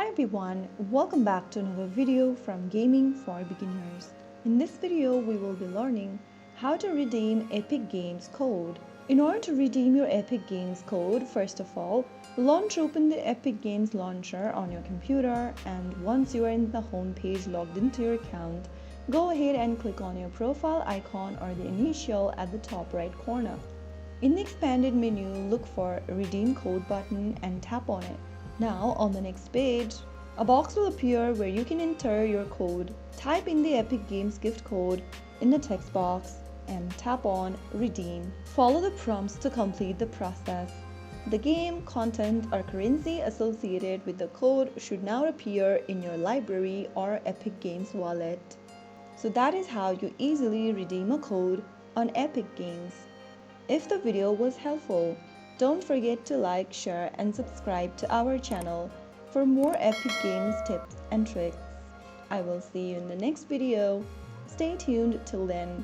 Hi everyone, welcome back to another video from Gaming for Beginners. In this video, we will be learning how to redeem Epic Games code. In order to redeem your Epic Games code, first of all, launch open the Epic Games launcher on your computer, and once you are in the home page logged into your account, go ahead and click on your profile icon or the initial at the top right corner. In the expanded menu, look for Redeem Code button and tap on it. Now, on the next page, a box will appear where you can enter your code. Type in the Epic Games gift code in the text box and tap on Redeem. Follow the prompts to complete the process. The game, content, or currency associated with the code should now appear in your library or Epic Games wallet. So that is how you easily redeem a code on Epic Games. If the video was helpful, don't forget to like, share, and subscribe to our channel for more Epic Games tips and tricks. I will see you in the next video. Stay tuned till then.